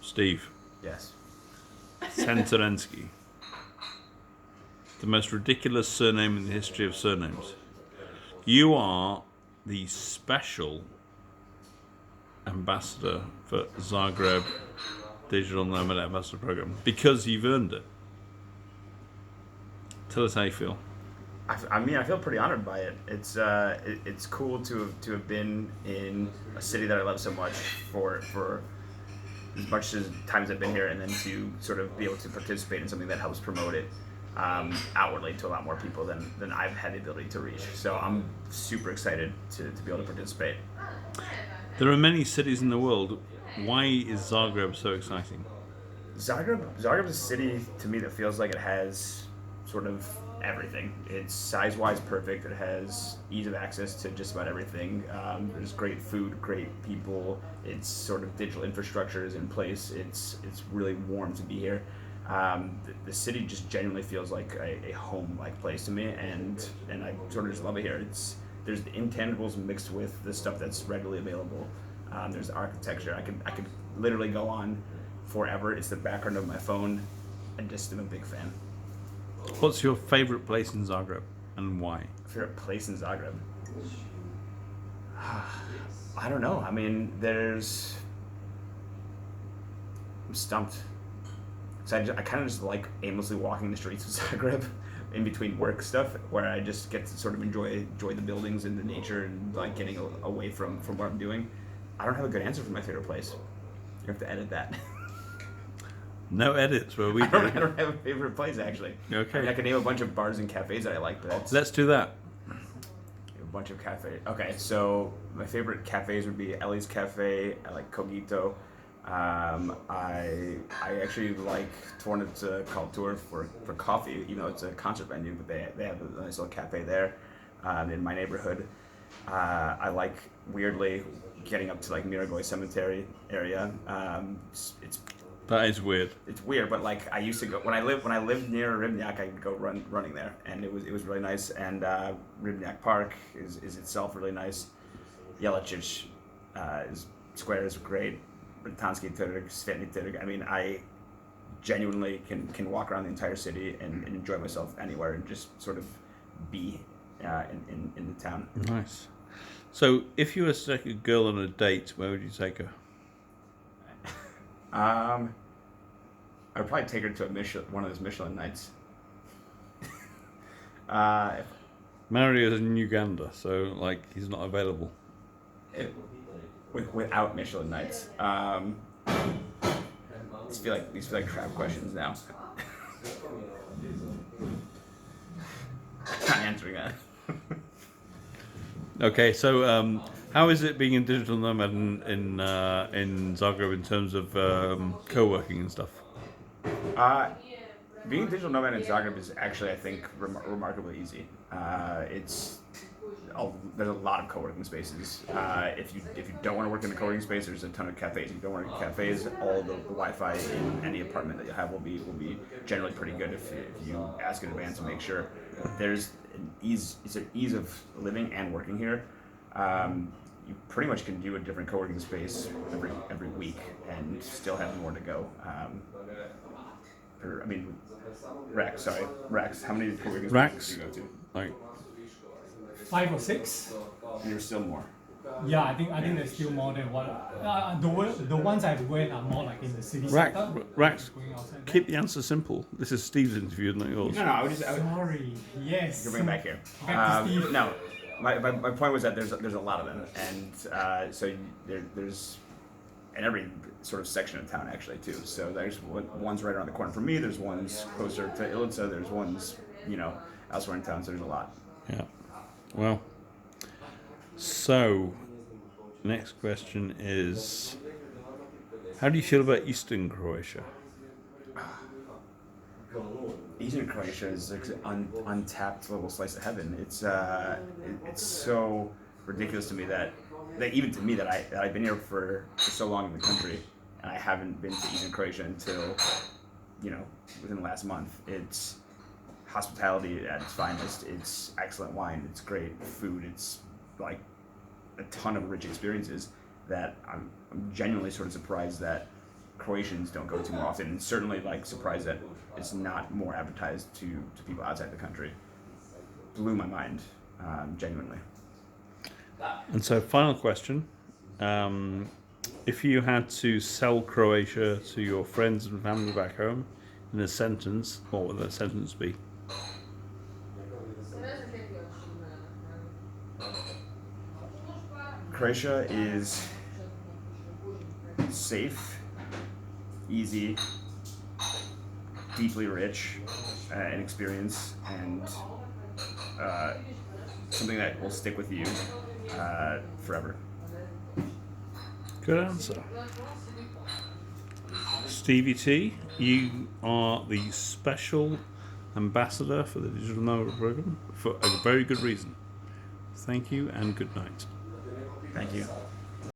Steve. Yes. Tsentserensky. The most ridiculous surname in the history of surnames. You are the special ambassador for Zagreb Digital Nomad Ambassador Program because you've earned it. Tell us how you feel. I mean, I feel pretty honored by it. It's cool to have been in a city that I love so much for as much as time as I've been here, and then to sort of be able to participate in something that helps promote it outwardly to a lot more people than I've had the ability to reach. So I'm super excited to be able to participate. There are many cities in the world. Why is Zagreb so exciting? Zagreb is a city to me that feels like it has sort of everything. It's size-wise perfect. It has ease of access to just about everything. There's great food, great people. Its sort of digital infrastructure is in place. It's really warm to be here. The city just genuinely feels like a home-like place to me, and I sort of just love it here. There's the intangibles mixed with the stuff that's readily available. There's architecture. I could literally go on forever. It's the background of my phone. I just am a big fan. What's your favorite place in Zagreb and why? Favorite place in Zagreb? I don't know. I mean, I'm stumped. So I kind of just like aimlessly walking the streets of Zagreb in between work stuff, where I just get to sort of enjoy the buildings and the nature and like getting away from what I'm doing. I don't have a good answer for my favorite place. You have to edit that. No edits where we I don't have a favorite place actually. Okay. I mean, I can name a bunch of bars and cafes that I like, but Let's do that. a bunch of cafes. Okay, so my favorite cafes would be Ellie's Cafe. I like Cogito. I actually like Tvornica Culture for coffee, even though it's a concert venue, but they have a nice little cafe there in my neighborhood. I like, weirdly, getting up to like Mirogoj Cemetery area. That is weird. It's weird, but like I used to go when I lived near Rybnik, I could go running there, and it was really nice. And Rybnik Park is itself really nice. Jelačić square is great. Britanski Trg, Svetni Trg. I mean, I genuinely can walk around the entire city and enjoy myself anywhere and just sort of be in the town. Nice. So, if you were to take a girl on a date, where would you take her? I'd probably take her to one of those Michelin nights. Mario's in Uganda, so like he's not available. Without Michelin nights. These feel like trap questions now. Not answering that. Okay, so how is it being a digital nomad in Zagreb in terms of co-working and stuff? Being a digital nomad in Zagreb is actually, I think, remarkably easy. There's a lot of co-working spaces. If you don't want to work in a co-working space, there's a ton of cafes. If you don't want to work in cafes, all the Wi-Fi in any apartment that you have will be generally pretty good if you ask in advance and make sure. There's it's an ease of living and working here. You pretty much can do a different co-working space every week and still have more to go. Rex, how many co-working spaces do you go to? Like 5 or 6. There's still more. Yeah, I think there's still more than one. The ones I've went are more like in the city center. Rex, Going outside there. keep the answer simple. This is Steve's interview, not yours. No, I would Sorry. Yes. You're bringing back here. Back to Steve. No, my point was that there's a lot of them, and so there's in every sort of section of town actually too. So there's ones right around the corner from me. There's ones closer to Ilica. There's ones elsewhere in town. So there's a lot. Yeah. Well, so next question is, how do you feel about Eastern Croatia? Eastern Croatia is like an untapped little slice of heaven. It's so ridiculous to me that even to me that I've been here for so long in the country and I haven't been to Eastern Croatia until within the last month. It's hospitality at its finest. It's excellent wine. It's great food. It's like a ton of rich experiences that I'm genuinely sort of surprised that Croatians don't go to more often. And certainly, like, surprised that it's not more advertised to people outside the country. Blew my mind, genuinely. And so, final question. If you had to sell Croatia to your friends and family back home in a sentence, what would that sentence be? Croatia is safe, easy, deeply rich in experience, and something that will stick with you forever. Good answer. Stevie T, you are the special ambassador for the Digital Nomad program for a very good reason. Thank you and good night. Thank you.